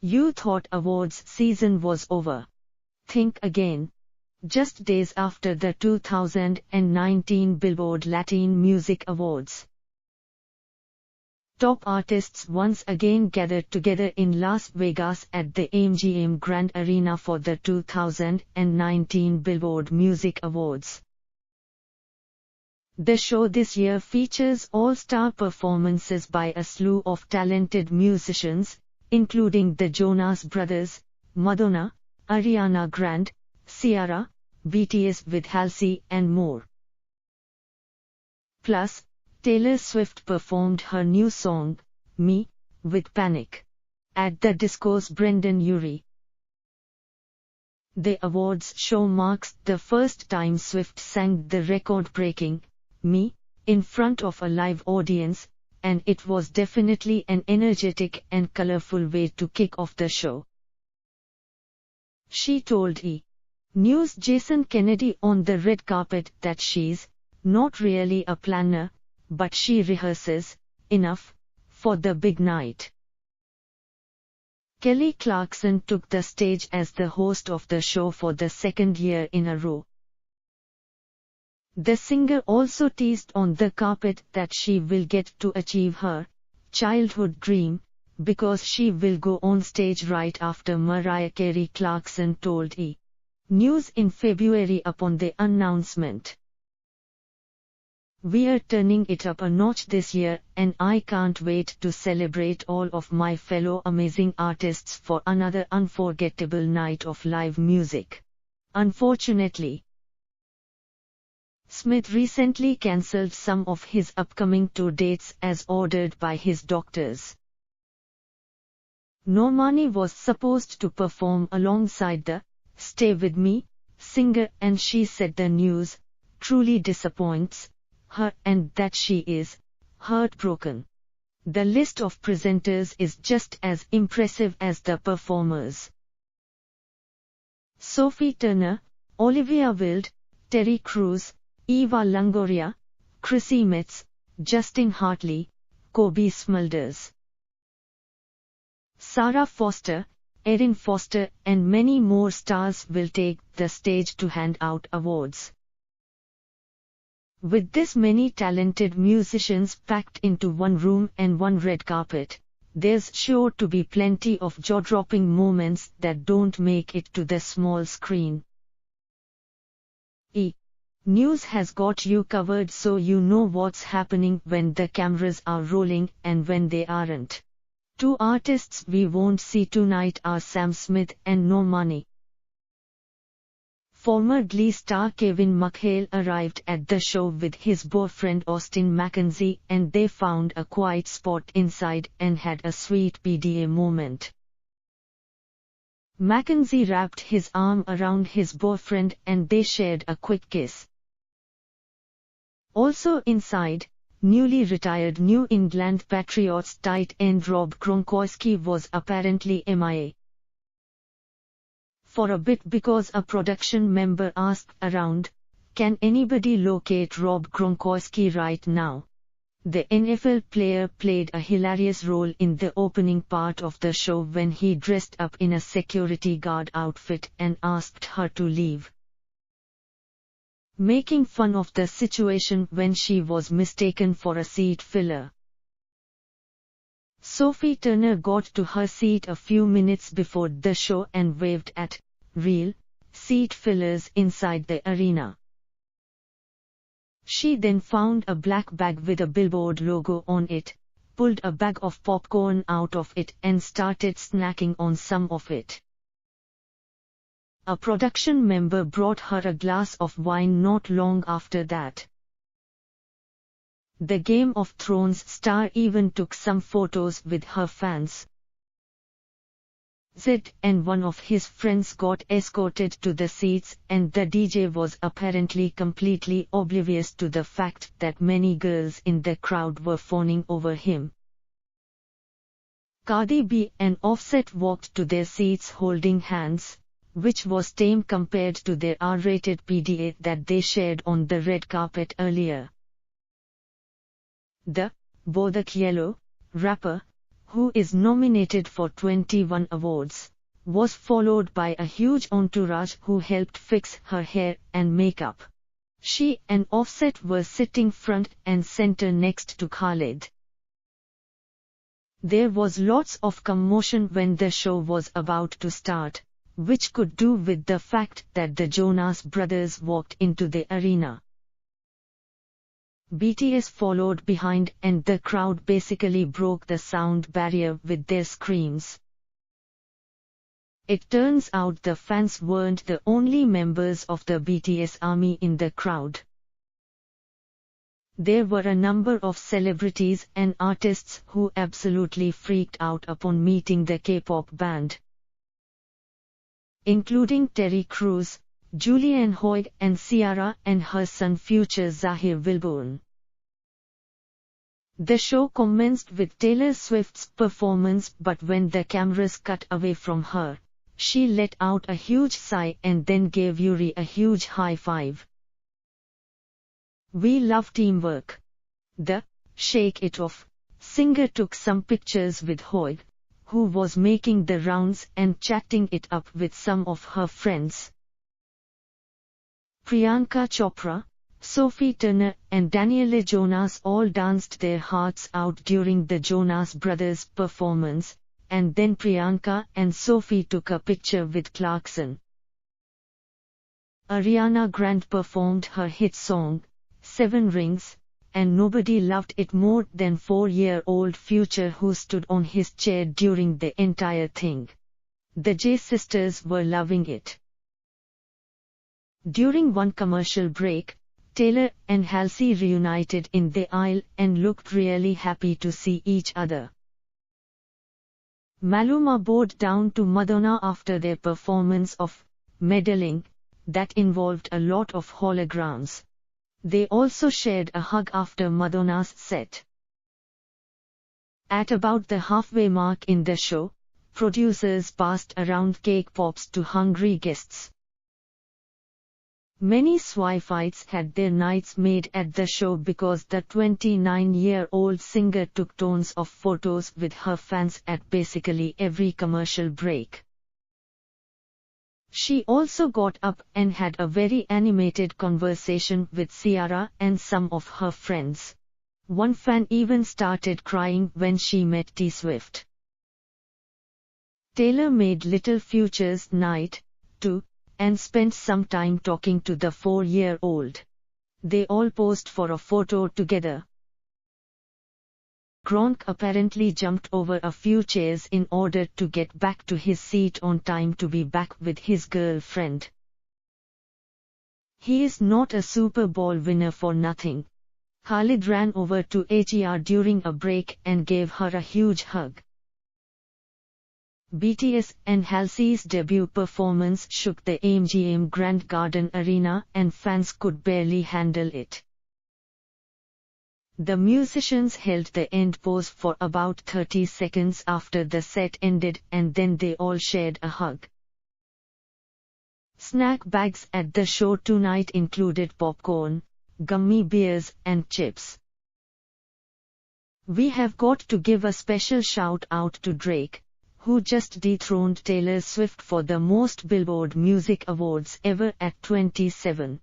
You thought awards season was over. Think again. Just days after the 2019 Billboard Latin Music Awards, top artists once again gathered together in Las Vegas at the MGM Grand Arena for the 2019 Billboard Music Awards. The show this year features all-star performances by a slew of talented musicians, including the Jonas Brothers, Madonna, Ariana Grande, Ciara, BTS with Halsey and more. Plus, Taylor Swift performed her new song, Me, with Panic, at the disco's Brendon Urie. The awards show marks the first time Swift sang the record-breaking Me in front of a live audience, and it was definitely an energetic and colorful way to kick off the show. She told E! News Jason Kennedy on the red carpet that she's not really a planner, but she rehearses enough for the big night. Kelly Clarkson took the stage as the host of the show for the second year in a row. The singer also teased on the carpet that she will get to achieve her childhood dream, because she will go on stage right after Mariah Carey, Clarkson told E! News in February upon the announcement. We're turning it up a notch this year, and I can't wait to celebrate all of my fellow amazing artists for another unforgettable night of live music. Unfortunately, Smith recently cancelled some of his upcoming tour dates as ordered by his doctors. Normani was supposed to perform alongside the Stay With Me singer, and she said the news truly disappoints her and that she is heartbroken. The list of presenters is just as impressive as the performers. Sophie Turner, Olivia Wilde, Terry Crews, Eva Longoria, Chrissy Metz, Justin Hartley, Kobe Smulders, Sarah Foster, Erin Foster and many more stars will take the stage to hand out awards. With this many talented musicians packed into one room and one red carpet, there's sure to be plenty of jaw-dropping moments that don't make it to the small screen. E! News has got you covered, so you know what's happening when the cameras are rolling and when they aren't. Two artists we won't see tonight are Sam Smith and Normani. Former Glee star Kevin McHale arrived at the show with his boyfriend Austin McKenzie, and they found a quiet spot inside and had a sweet PDA moment. McKenzie wrapped his arm around his boyfriend and they shared a quick kiss. Also inside, newly retired New England Patriots tight end Rob Gronkowski was apparently MIA for a bit because a production member asked around, "Can anybody locate Rob Gronkowski right now?" The NFL player played a hilarious role in the opening part of the show when he dressed up in a security guard outfit and asked her to leave, making fun of the situation when she was mistaken for a seat filler. Sophie Turner got to her seat a few minutes before the show and waved at real seat fillers inside the arena. She then found a black bag with a Billboard logo on it, pulled a bag of popcorn out of it and started snacking on some of it. A production member brought her a glass of wine not long after that. The Game of Thrones star even took some photos with her fans. Zed and one of his friends got escorted to the seats, and the DJ was apparently completely oblivious to the fact that many girls in the crowd were fawning over him. Cardi B and Offset walked to their seats holding hands, which was tame compared to their R-rated PDA that they shared on the red carpet earlier. The Bodak Yellow rapper, who is nominated for 21 awards, was followed by a huge entourage who helped fix her hair and makeup. She and Offset were sitting front and center next to Khaled. There was lots of commotion when the show was about to start, which could do with the fact that the Jonas Brothers walked into the arena. BTS followed behind and the crowd basically broke the sound barrier with their screams. It turns out the fans weren't the only members of the BTS army in the crowd. There were a number of celebrities and artists who absolutely freaked out upon meeting the K-pop band, including Terry Crews, Julianne Hough and Ciara and her son future Zahir Wilburn. The show commenced with Taylor Swift's performance, but when the cameras cut away from her, she let out a huge sigh and then gave Urie a huge high five. "We love teamwork." The "Shake It Off" singer took some pictures with Hough, who was making the rounds and chatting it up with some of her friends. Priyanka Chopra, Sophie Turner and Danielle Jonas all danced their hearts out during the Jonas Brothers performance, and then Priyanka and Sophie took a picture with Clarkson. Ariana Grande performed her hit song, Seven Rings, and nobody loved it more than 4-year-old Future, who stood on his chair during the entire thing. The J sisters were loving it. During one commercial break, Taylor and Halsey reunited in the aisle and looked really happy to see each other. Maluma bowed down to Madonna after their performance of Meddling, that involved a lot of holograms. They also shared a hug after Madonna's set. At about the halfway mark in the show, producers passed around cake pops to hungry guests. Many Swifties had their nights made at the show because the 29-year-old singer took tons of photos with her fans at basically every commercial break. She also got up and had a very animated conversation with Ciara and some of her friends. One fan even started crying when she met T Swift. Taylor made Little Future's night, too, and spent some time talking to the 4-year-old. They all posed for a photo together. Gronk apparently jumped over a few chairs in order to get back to his seat on time to be back with his girlfriend. He is not a Super Bowl winner for nothing. Khalid ran over to Her during a break and gave her a huge hug. BTS and Halsey's debut performance shook the MGM Grand Arena and fans could barely handle it. The musicians held the end pose for about 30 seconds after the set ended and then they all shared a hug. Snack bags at the show tonight included popcorn, gummy bears and chips. We have got to give a special shout out to Drake, who just dethroned Taylor Swift for the most Billboard Music Awards ever at 27.